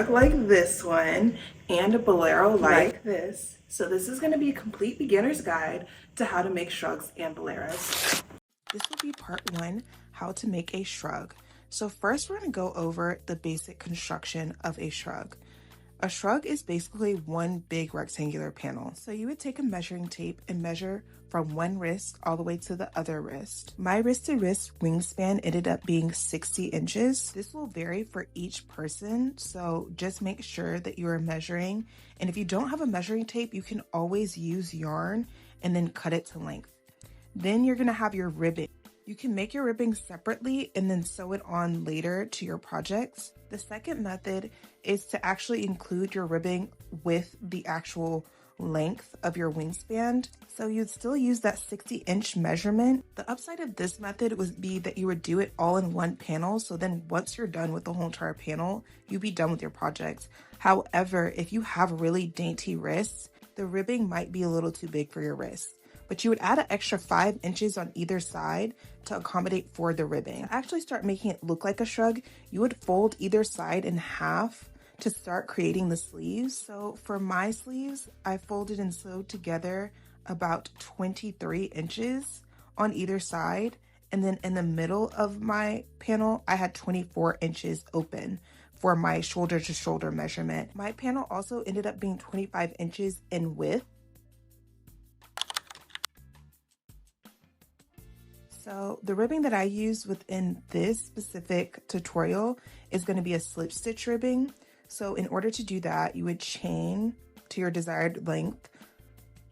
like this one and a bolero like this. So this is going to be a complete beginner's guide to how to make shrugs and boleros. This will be part one, how to make a shrug. So first we're going to go over the basic construction of a shrug. A shrug is basically one big rectangular panel. So you would take a measuring tape and measure from one wrist all the way to the other wrist. My wrist to wrist wingspan ended up being 60 inches. This will vary for each person, so just make sure that you are measuring. And if you don't have a measuring tape, you can always use yarn and then cut it to length. Then you're gonna have your ribbing. You can make your ribbing separately and then sew it on later to your projects. The second method is to actually include your ribbing with the actual length of your wingspan. So you'd still use that 60-inch measurement. The upside of this method would be that you would do it all in one panel. So then once you're done with the whole entire panel, you'd be done with your project. However, if you have really dainty wrists, the ribbing might be a little too big for your wrists. But you would add an extra 5 inches on either side to accommodate for the ribbing. To actually start making it look like a shrug, you would fold either side in half to start creating the sleeves. So for my sleeves, I folded and sewed together about 23 inches on either side. And then in the middle of my panel, I had 24 inches open for my shoulder to shoulder measurement. My panel also ended up being 25 inches in width. So the ribbing that I use within this specific tutorial is going to be a slip stitch ribbing. So in order to do that, you would chain to your desired length,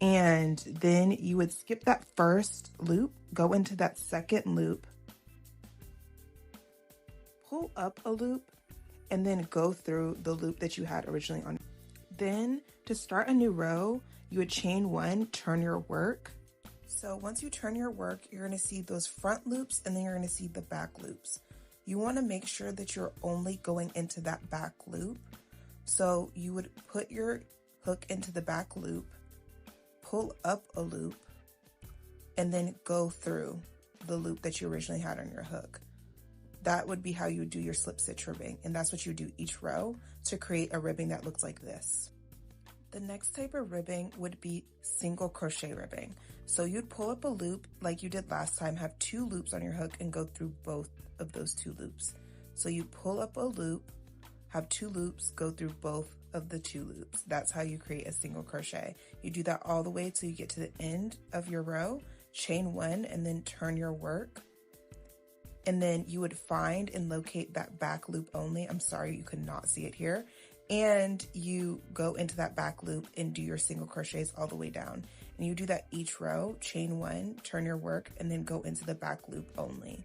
and then you would skip that first loop, go into that second loop, pull up a loop, and then go through the loop that you had originally on. Then to start a new row, you would chain one, turn your work. So once you turn your work, you're going to see those front loops and then you're going to see the back loops. You want to make sure that you're only going into that back loop. So you would put your hook into the back loop, pull up a loop, and then go through the loop that you originally had on your hook. That would be how you would do your slip stitch ribbing, and that's what you do each row to create a ribbing that looks like this. The next type of ribbing would be single crochet ribbing. So you'd pull up a loop like you did last time, have 2 loops on your hook and go through both of those 2 loops. So you pull up a loop, have 2 loops, go through both of the 2 loops. That's how you create a single crochet. You do that all the way till you get to the end of your row, chain 1 and then turn your work. And then you would find and locate that back loop only. I'm sorry, you could not see it here. And you go into that back loop and do your single crochets all the way down. And you do that each row, chain 1, turn your work, and then go into the back loop only.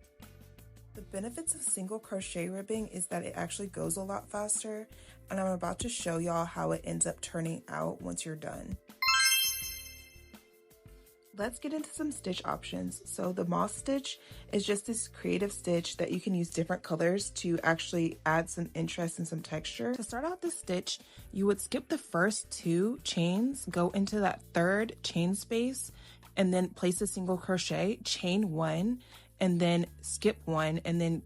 The benefits of single crochet ribbing is that it actually goes a lot faster, and I'm about to show y'all how it ends up turning out once you're done. Let's get into some stitch options. So the moss stitch is just this creative stitch that you can use different colors to actually add some interest and some texture. To start out the stitch, you would skip the first 2 chains, go into that third chain space, and then place a single crochet, chain 1, and then skip 1, and then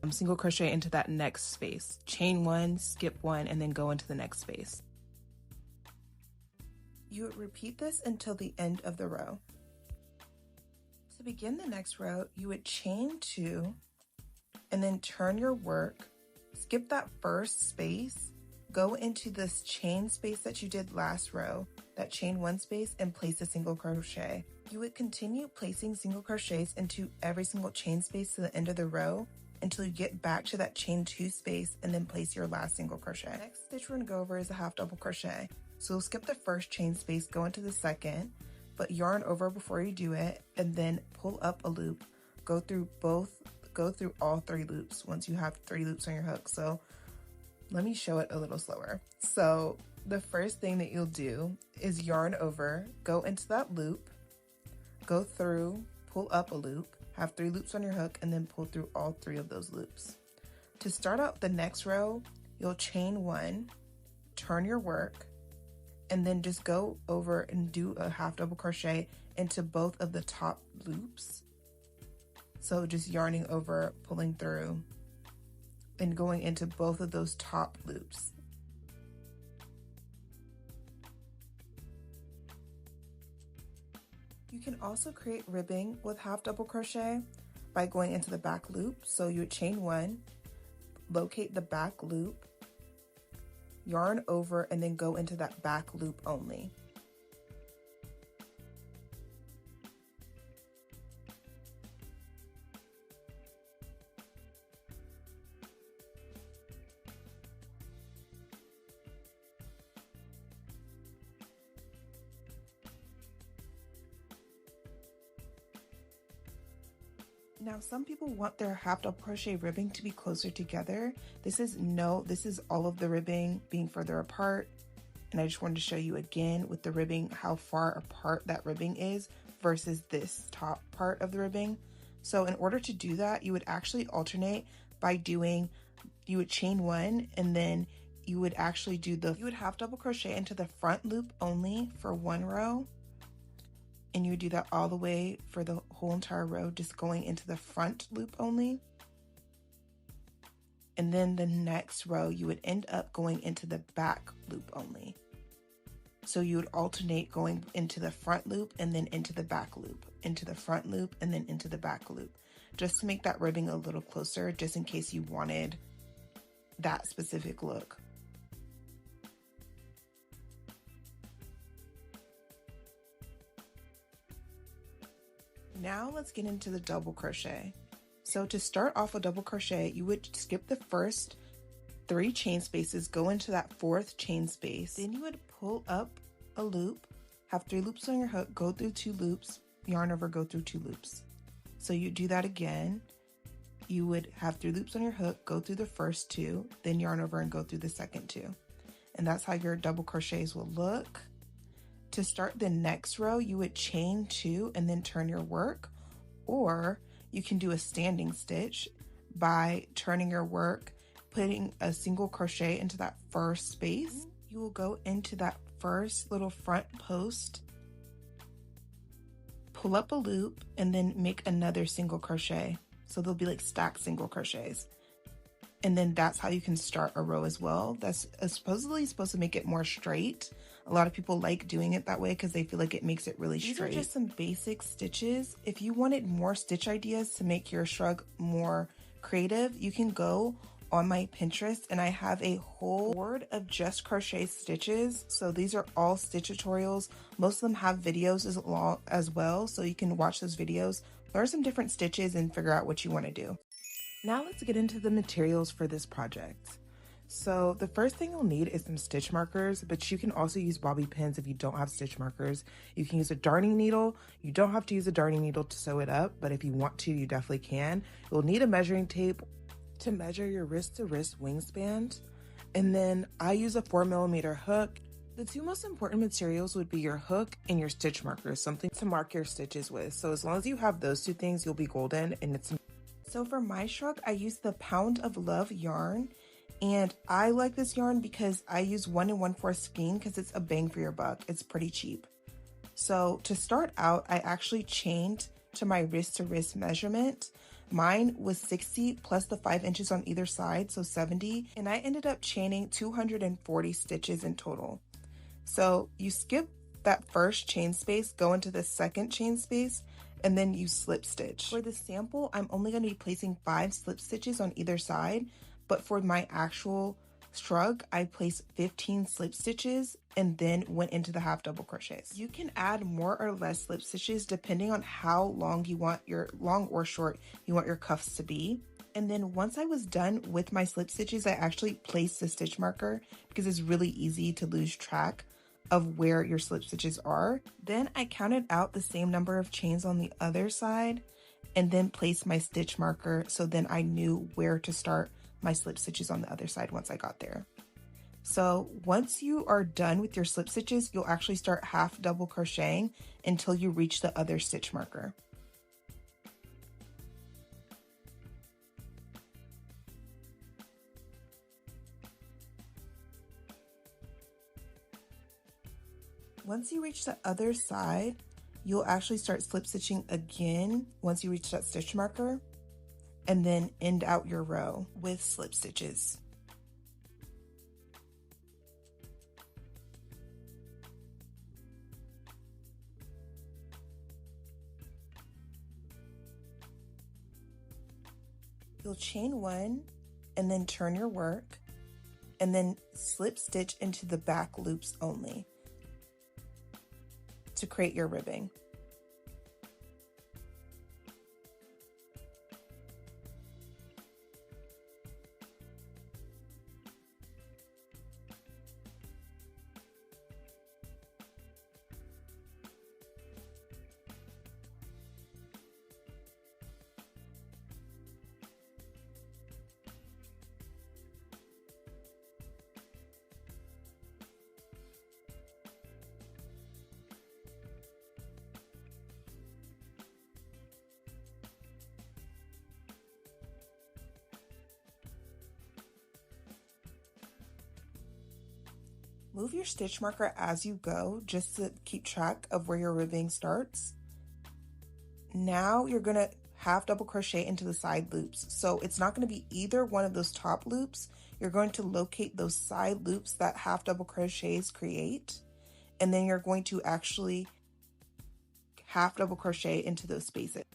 single crochet into that next space. Chain 1, skip 1, and then go into the next space. You would repeat this until the end of the row. To begin the next row, you would chain 2 and then turn your work, skip that first space, go into this chain space that you did last row, that chain 1 space, and place a single crochet. You would continue placing single crochets into every single chain space to the end of the row until you get back to that chain 2 space and then place your last single crochet. Next stitch we're going to go over is a half double crochet. So we'll skip the first chain space, go into the second, but yarn over before you do it, and then pull up a loop. Go through all 3 loops once you have 3 loops on your hook. So let me show it a little slower. So the first thing that you'll do is yarn over, go into that loop, go through, pull up a loop, have 3 loops on your hook, and then pull through all 3 of those loops. To start out the next row, you'll chain 1, turn your work, and then just go over and do a half double crochet into both of the top loops. So just yarning over, pulling through, and going into both of those top loops. You can also create ribbing with half double crochet by going into the back loop. So you would chain one, locate the back loop, yarn over, and then go into that back loop only. Now, some people want their half double crochet ribbing to be closer together. This is all of the ribbing being further apart. And I just wanted to show you again with the ribbing, how far apart that ribbing is versus this top part of the ribbing. So in order to do that, you would actually alternate by you would chain one, and then you would actually you would half double crochet into the front loop only for one row. And you would do that all the way for the whole entire row, just going into the front loop only. And then the next row, you would end up going into the back loop only. So you would alternate going into the front loop and then into the back loop, into the front loop and then into the back loop, just to make that ribbing a little closer, just in case you wanted that specific look. Now let's get into the double crochet. So to start off a double crochet, you would skip the first 3 chain spaces, go into that 4th chain space. Then you would pull up a loop, have 3 loops on your hook, go through 2 loops, yarn over, go through 2 loops. So you do that again. You would have 3 loops on your hook, go through the first 2, then yarn over and go through the second 2. And that's how your double crochets will look. To start the next row, you would chain 2 and then turn your work, or you can do a standing stitch by turning your work, putting a single crochet into that first space. You will go into that first little front post, pull up a loop, and then make another single crochet. So they'll be like stacked single crochets. And then that's how you can start a row as well. That's supposedly supposed to make it more straight. A lot of people like doing it that way because they feel like it makes it really straight. These are just some basic stitches. If you wanted more stitch ideas to make your shrug more creative, you can go on my Pinterest and I have a whole board of just crochet stitches. So these are all stitch tutorials. Most of them have videos as well. So you can watch those videos, learn some different stitches and figure out what you want to do. Now let's get into the materials for this project. So the first thing you'll need is some stitch markers, but you can also use bobby pins if you don't have stitch markers. You can use a darning needle. You don't have to use a darning needle to sew it up, but if you want to, you definitely can. You'll need a measuring tape to measure your wrist to wrist wingspan. And then I use a 4mm hook. The 2 most important materials would be your hook and your stitch markers, something to mark your stitches with. So as long as you have those 2 things, you'll be golden. And so for my shrug, I use the Pound of Love yarn, and I like this yarn because I use 1 1/4 skein because it's a bang for your buck. It's pretty cheap. So to start out, I actually chained to my wrist to wrist measurement. Mine was 60 plus the 5 inches on either side, so 70, and I ended up chaining 240 stitches in total. So you skip that first chain space, go into the second chain space, and then you slip stitch. For the sample, I'm only going to be placing 5 slip stitches on either side, but for my actual shrug, I placed 15 slip stitches and then went into the half double crochets. You can add more or less slip stitches depending on how long or short you want your cuffs to be. And then once I was done with my slip stitches, I actually placed the stitch marker because it's really easy to lose track of where your slip stitches are. Then I counted out the same number of chains on the other side and then placed my stitch marker, so then I knew where to start my slip stitches on the other side once I got there. So once you are done with your slip stitches, you'll actually start half double crocheting until you reach the other stitch marker. Once you reach the other side, you'll actually start slip stitching again once you reach that stitch marker, and then end out your row with slip stitches. You'll chain 1 and then turn your work and then slip stitch into the back loops only to create your ribbing. Move your stitch marker as you go just to keep track of where your ribbing starts. Now you're going to half double crochet into the side loops. So it's not going to be either one of those top loops. You're going to locate those side loops that half double crochets create, and then you're going to actually half double crochet into those spaces.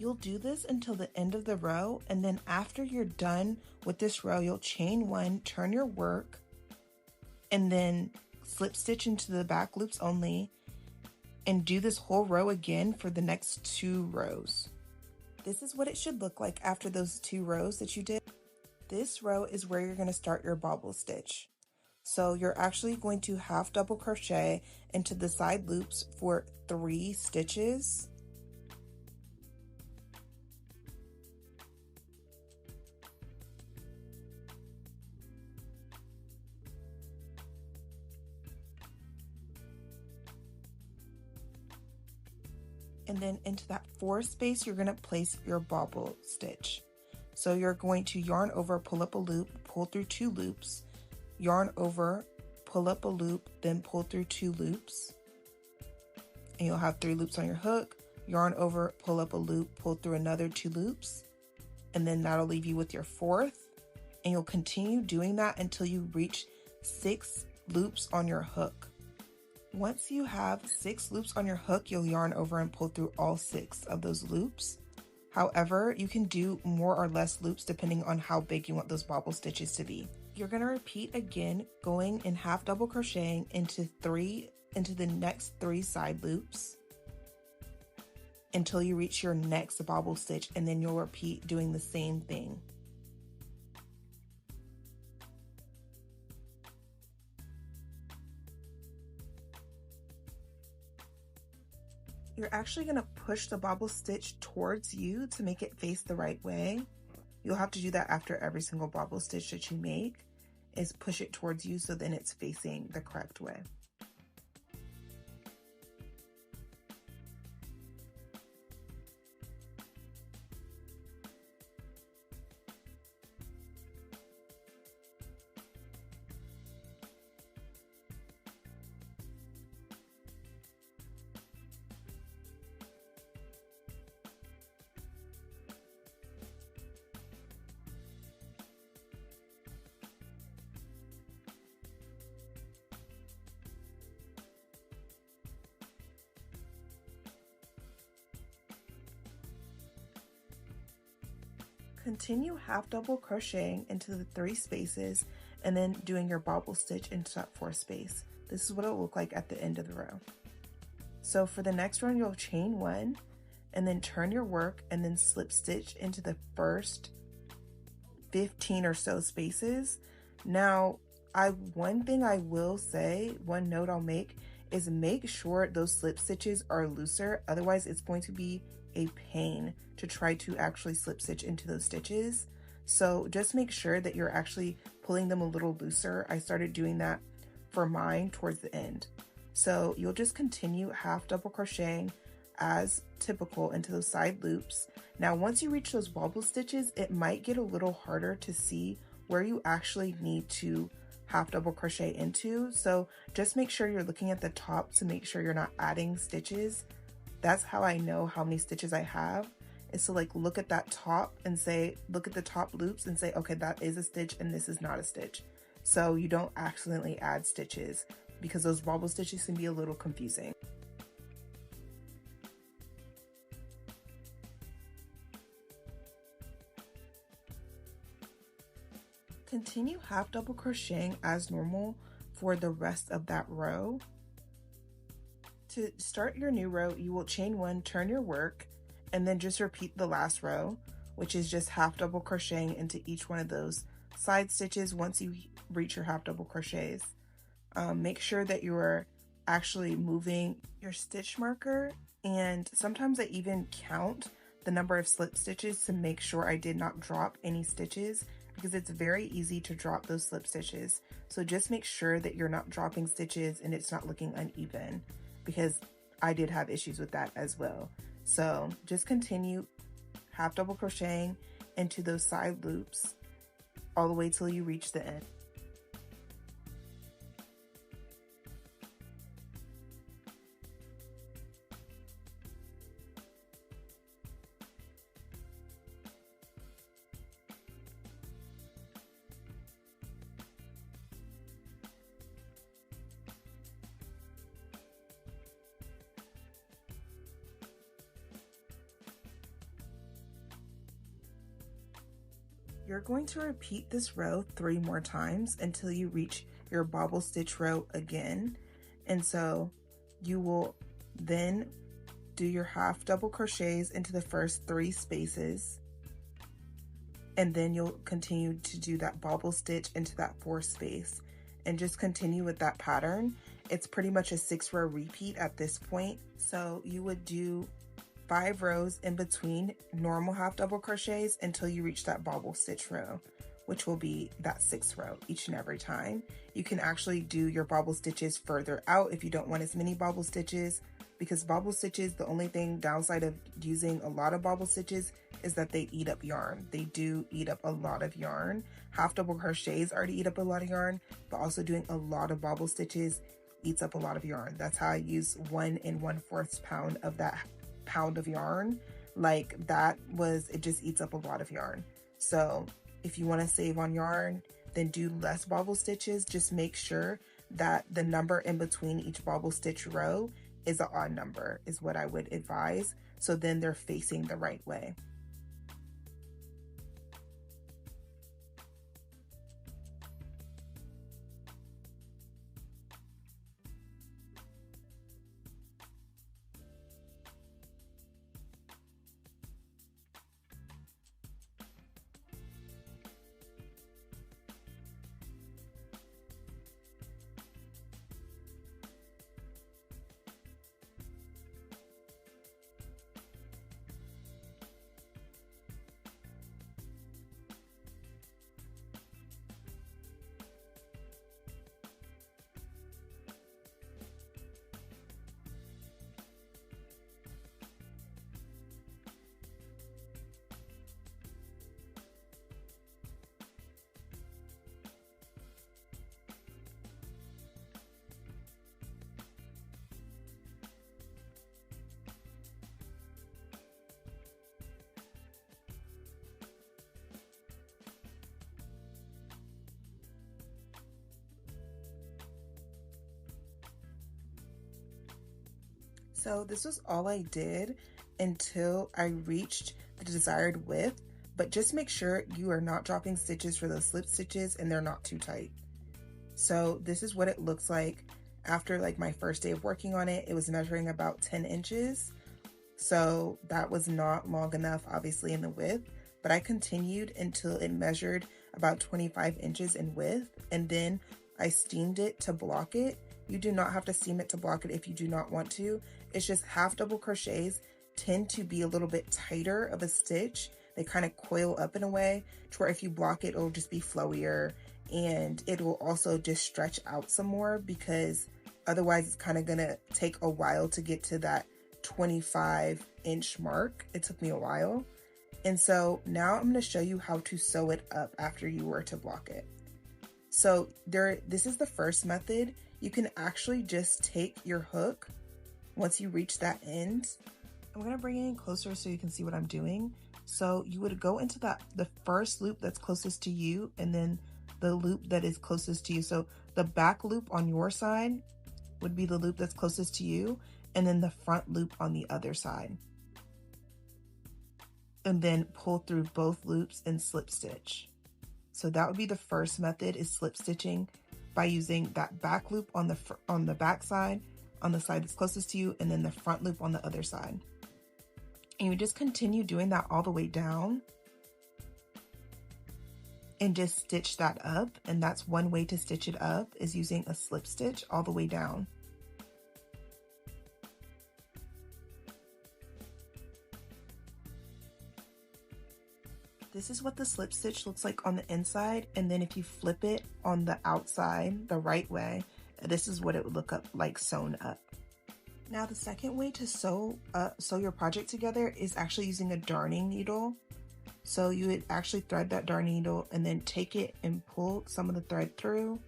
You'll do this until the end of the row, and then after you're done with this row, you'll chain 1, turn your work, and then slip stitch into the back loops only, and do this whole row again for the next 2 rows. This is what it should look like after those 2 rows that you did. This row is where you're going to start your bobble stitch. So you're actually going to half double crochet into the side loops for 3 stitches. And then into that 4th space, you're going to place your bobble stitch. So you're going to yarn over, pull up a loop, pull through 2 loops, yarn over, pull up a loop, then pull through 2 loops. And you'll have 3 loops on your hook, yarn over, pull up a loop, pull through another 2 loops. And then that'll leave you with your 4th. And you'll continue doing that until you reach 6 loops on your hook. Once you have 6 loops on your hook, you'll yarn over and pull through all 6 of those loops. However, you can do more or less loops depending on how big you want those bobble stitches to be. You're going to repeat again, going in half double crocheting into the next 3 side loops until you reach your next bobble stitch, and then you'll repeat doing the same thing. You're actually going to push the bobble stitch towards you to make it face the right way. You'll have to do that after every single bobble stitch that you make, is push it towards you so then it's facing the correct way. Continue half double crocheting into the 3 spaces and then doing your bobble stitch into that 4th space. This is what it'll look like at the end of the row. So for the next row, you'll chain 1 and then turn your work and then slip stitch into the first 15 or so spaces. Now, one thing I will say, one note I'll make, is make sure those slip stitches are looser. Otherwise, it's going to be a pain to try to actually slip stitch into those stitches. So just make sure that you're actually pulling them a little looser. I started doing that for mine towards the end. So you'll just continue half double crocheting as typical into those side loops. Now, once you reach those bobble stitches, it might get a little harder to see where you actually need to half double crochet into. So just make sure you're looking at the top to make sure you're not adding stitches. That's how I know how many stitches I have, is to like look at that top and say, look at the top loops and say, okay, that is a stitch and this is not a stitch. So you don't accidentally add stitches, because those bobble stitches can be a little confusing. Continue half double crocheting as normal for the rest of that row. To start your new row, you will chain one, turn your work, and then just repeat the last row, which is just half double crocheting into each one of those side stitches once you reach your half double crochets. Make sure that you are actually moving your stitch marker, and sometimes I even count the number of slip stitches to make sure I did not drop any stitches, because it's very easy to drop those slip stitches. So just make sure that you're not dropping stitches and it's not looking uneven, because I did have issues with that as well. So just continue half double crocheting into those side loops all the way till you reach the end. You're going to repeat this row 3 more times until you reach your bobble stitch row again. And so you will then do your half double crochets into the first 3 spaces. And then you'll continue to do that bobble stitch into that 4th space, and just continue with that pattern. It's pretty much a 6-row repeat at this point. So you would do 5 rows in between normal half double crochets until you reach that bobble stitch row, which will be that 6th row each and every time. You can actually do your bobble stitches further out if you don't want as many bobble stitches, because bobble stitches, the only thing downside of using a lot of bobble stitches is that they eat up yarn. They do eat up a lot of yarn. Half double crochets already eat up a lot of yarn, but also doing a lot of bobble stitches eats up a lot of yarn. That's how I use 1 1/4 pound of that pound of yarn. Like it just eats up a lot of yarn. So if you want to save on yarn, then do less bobble stitches. Just make sure that the number in between each bobble stitch row is an odd number, is what I would advise. So then they're facing the right way. So this was all I did until I reached the desired width, but just make sure you are not dropping stitches for those slip stitches and they're not too tight. So this is what it looks like after like my first day of working on it. It was measuring about 10 inches. So that was not long enough, obviously, in the width, but I continued until it measured about 25 inches in width, and then I steamed it to block it. You do not have to steam it to block it if you do not want to. It's just half double crochets tend to be a little bit tighter of a stitch. They kind of coil up in a way to where if you block it, it'll just be flowier, and it will also just stretch out some more, because otherwise it's kind of gonna take a while to get to that 25-inch mark. It took me a while. And so now I'm going to show you how to sew it up after you were to block it. So this is the first method. You can actually just take your hook once you reach that end. I'm gonna bring it in closer so you can see what I'm doing. So you would go into the first loop that's closest to you, and then the loop that is closest to you. So the back loop on your side would be the loop that's closest to you, and then the front loop on the other side. And then pull through both loops and slip stitch. So that would be the first method, is slip stitching by using that back loop on the back side, on the side that's closest to you, and then the front loop on the other side. And you just continue doing that all the way down and just stitch that up. And that's one way to stitch it up, is using a slip stitch all the way down. This is what the slip stitch looks like on the inside, and then if you flip it on the outside the right way, this is what it would look like sewn up. Now the second way to sew your project together is actually using a darning needle. So you would actually thread that darning needle and then take it and pull some of the thread through.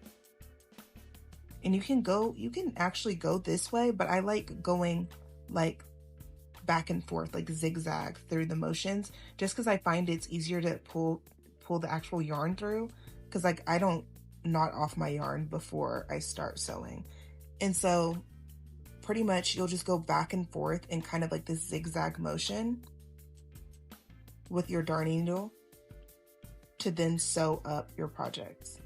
And you can actually go this way, but I like going like back and forth, like zigzag through the motions, just because I find it's easier to pull the actual yarn through, because like I don't knot off my yarn before I start sewing. And so pretty much you'll just go back and forth in kind of like this zigzag motion with your darning needle to then sew up your projects.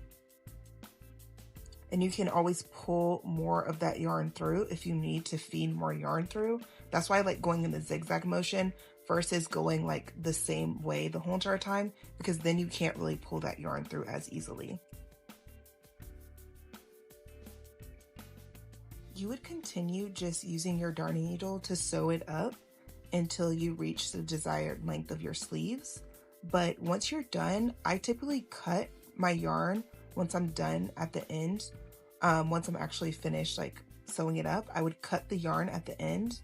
And you can always pull more of that yarn through if you need to feed more yarn through. That's why I like going in the zigzag motion versus going like the same way the whole entire time, because then you can't really pull that yarn through as easily. You would continue just using your darning needle to sew it up until you reach the desired length of your sleeves. But once you're done, I typically cut my yarn once I'm done at the end. Once I'm actually finished like sewing it up, I would cut the yarn at the end.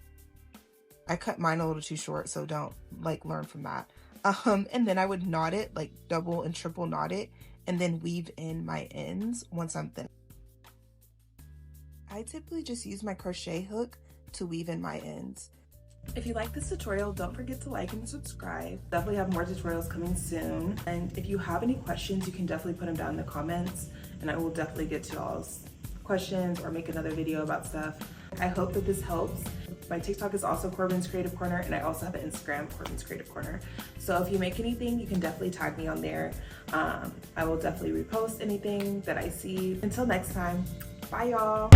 I cut mine a little too short, so don't like learn from that. And then I would knot it, like double and triple knot it, and then weave in my ends once I'm finished. I typically just use my crochet hook to weave in my ends. If you like this tutorial, don't forget to like and subscribe. Definitely have more tutorials coming soon. And if you have any questions, you can definitely put them down in the comments, and I will definitely get to y'all's questions or make another video about stuff. I hope that this helps. My TikTok is also Corbin's Creative Corner, and I also have an Instagram, Corbin's Creative Corner. So if you make anything, you can definitely tag me on there. I will definitely repost anything that I see. Until next time, bye y'all.